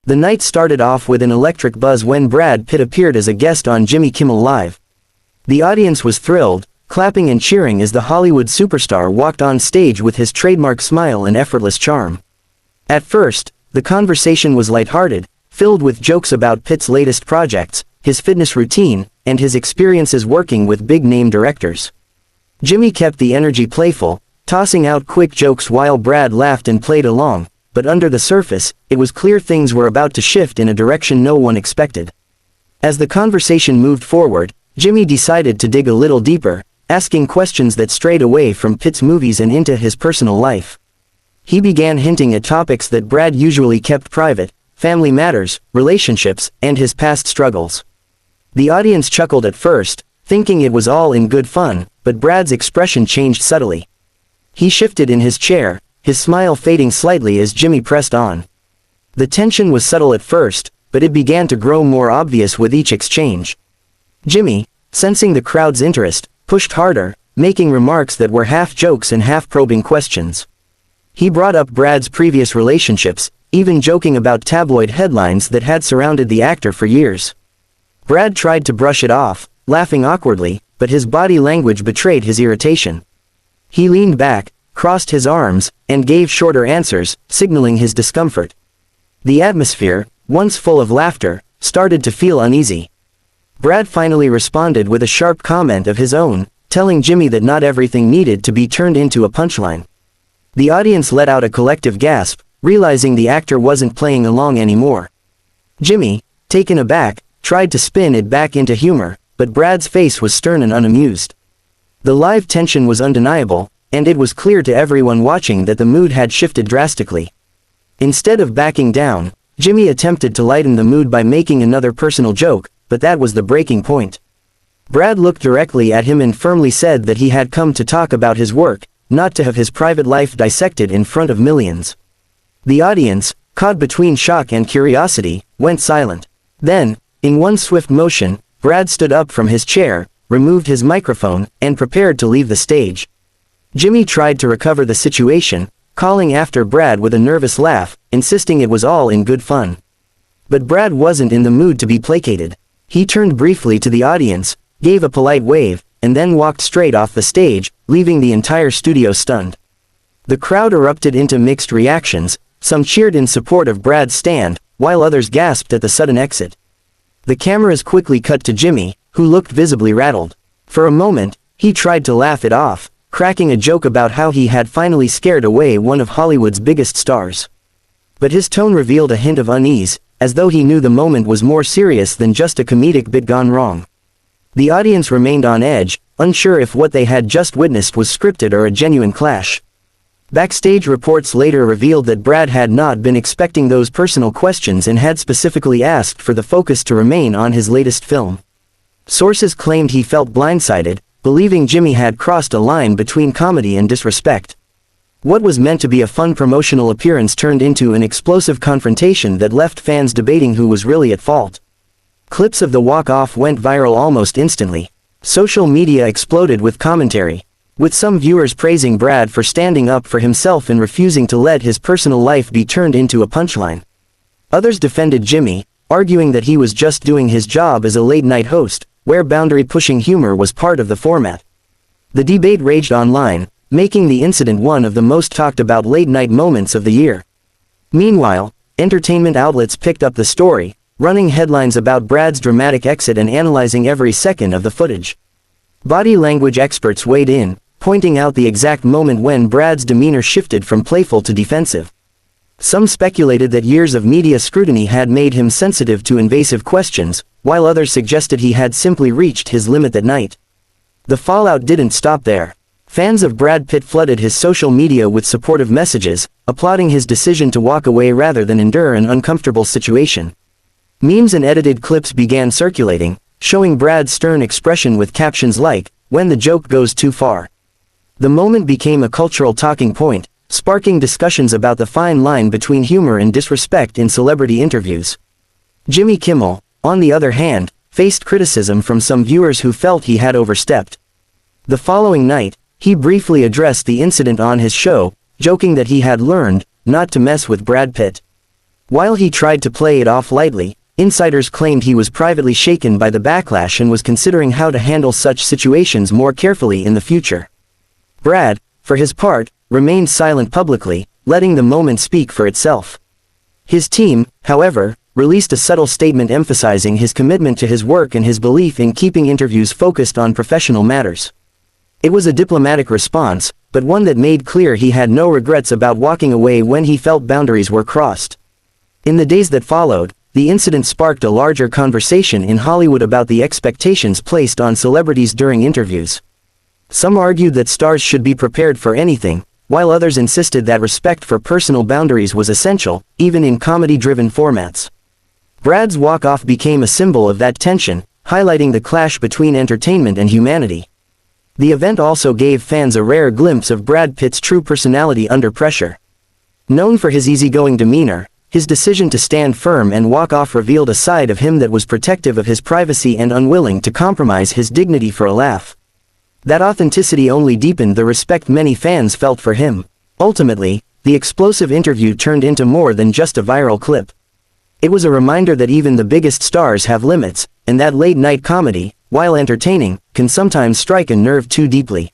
The night started off with an electric buzz when Brad Pitt appeared as a guest on Jimmy Kimmel Live. The audience was thrilled, clapping and cheering as the Hollywood superstar walked on stage with his trademark smile and effortless charm. At first, the conversation was lighthearted, filled with jokes about Pitt's latest projects, his fitness routine, and his experiences working with big-name directors. Jimmy kept the energy playful, tossing out quick jokes while Brad laughed and played along, but under the surface, it was clear things were about to shift in a direction no one expected. As the conversation moved forward, Jimmy decided to dig a little deeper, asking questions that strayed away from Pitt's movies and into his personal life. He began hinting at topics that Brad usually kept private: family matters, relationships, and his past struggles. The audience chuckled at first, thinking it was all in good fun, but Brad's expression changed subtly. He shifted in his chair, his smile fading slightly as Jimmy pressed on. The tension was subtle at first, but it began to grow more obvious with each exchange. Jimmy, sensing the crowd's interest, pushed harder, making remarks that were half jokes and half probing questions. He brought up Brad's previous relationships, even joking about tabloid headlines that had surrounded the actor for years. Brad tried to brush it off, laughing awkwardly, but his body language betrayed his irritation. He leaned back, crossed his arms, and gave shorter answers, signaling his discomfort. The atmosphere, once full of laughter, started to feel uneasy. Brad finally responded with a sharp comment of his own, telling Jimmy that not everything needed to be turned into a punchline. The audience let out a collective gasp, realizing the actor wasn't playing along anymore. Jimmy, taken aback, tried to spin it back into humor, but Brad's face was stern and unamused. The live tension was undeniable, and it was clear to everyone watching that the mood had shifted drastically. Instead of backing down, Jimmy attempted to lighten the mood by making another personal joke, but that was the breaking point. Brad looked directly at him and firmly said that he had come to talk about his work, not to have his private life dissected in front of millions. The audience, caught between shock and curiosity, went silent. Then, in one swift motion, Brad stood up from his chair, removed his microphone, and prepared to leave the stage. Jimmy tried to recover the situation, calling after Brad with a nervous laugh, insisting it was all in good fun. But Brad wasn't in the mood to be placated. He turned briefly to the audience, gave a polite wave, and then walked straight off the stage, leaving the entire studio stunned. The crowd erupted into mixed reactions. Some cheered in support of Brad's stand, while others gasped at the sudden exit. The cameras quickly cut to Jimmy, who looked visibly rattled. For a moment, he tried to laugh it off, cracking a joke about how he had finally scared away one of Hollywood's biggest stars. But his tone revealed a hint of unease, as though he knew the moment was more serious than just a comedic bit gone wrong. The audience remained on edge, unsure if what they had just witnessed was scripted or a genuine clash. Backstage reports later revealed that Brad had not been expecting those personal questions and had specifically asked for the focus to remain on his latest film. Sources claimed he felt blindsided, believing Jimmy had crossed a line between comedy and disrespect. What was meant to be a fun promotional appearance turned into an explosive confrontation that left fans debating who was really at fault. Clips of the walk-off went viral almost instantly. Social media exploded with commentary, with some viewers praising Brad for standing up for himself and refusing to let his personal life be turned into a punchline. Others defended Jimmy, arguing that he was just doing his job as a late-night host, where boundary-pushing humor was part of the format. The debate raged online, making the incident one of the most talked-about late-night moments of the year. Meanwhile, entertainment outlets picked up the story, running headlines about Brad's dramatic exit and analyzing every second of the footage. Body language experts weighed in, pointing out the exact moment when Brad's demeanor shifted from playful to defensive. Some speculated that years of media scrutiny had made him sensitive to invasive questions, while others suggested he had simply reached his limit that night. The fallout didn't stop there. Fans of Brad Pitt flooded his social media with supportive messages, applauding his decision to walk away rather than endure an uncomfortable situation. Memes and edited clips began circulating, showing Brad's stern expression with captions like, "When the joke goes too far." The moment became a cultural talking point, sparking discussions about the fine line between humor and disrespect in celebrity interviews. Jimmy Kimmel, on the other hand, faced criticism from some viewers who felt he had overstepped. The following night, he briefly addressed the incident on his show, joking that he had learned not to mess with Brad Pitt. While he tried to play it off lightly, insiders claimed he was privately shaken by the backlash and was considering how to handle such situations more carefully in the future. Brad, for his part, remained silent publicly, letting the moment speak for itself. His team, however, released a subtle statement emphasizing his commitment to his work and his belief in keeping interviews focused on professional matters. It was a diplomatic response, but one that made clear he had no regrets about walking away when he felt boundaries were crossed. In the days that followed, the incident sparked a larger conversation in Hollywood about the expectations placed on celebrities during interviews. Some argued that stars should be prepared for anything, while others insisted that respect for personal boundaries was essential, even in comedy-driven formats. Brad's walk-off became a symbol of that tension, highlighting the clash between entertainment and humanity. The event also gave fans a rare glimpse of Brad Pitt's true personality under pressure. Known for his easygoing demeanor, his decision to stand firm and walk off revealed a side of him that was protective of his privacy and unwilling to compromise his dignity for a laugh. That authenticity only deepened the respect many fans felt for him. Ultimately, the explosive interview turned into more than just a viral clip. It was a reminder that even the biggest stars have limits, and that late-night comedy, while entertaining, can sometimes strike a nerve too deeply.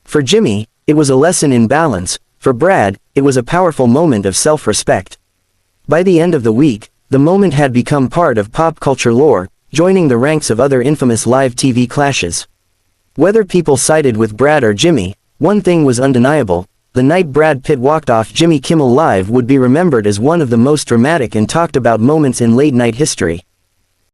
For Jimmy, it was a lesson in balance. For Brad, it was a powerful moment of self-respect. By the end of the week, the moment had become part of pop culture lore, joining the ranks of other infamous live TV clashes. Whether people sided with Brad or Jimmy, one thing was undeniable: the night Brad Pitt walked off Jimmy Kimmel Live would be remembered as one of the most dramatic and talked about moments in late-night history.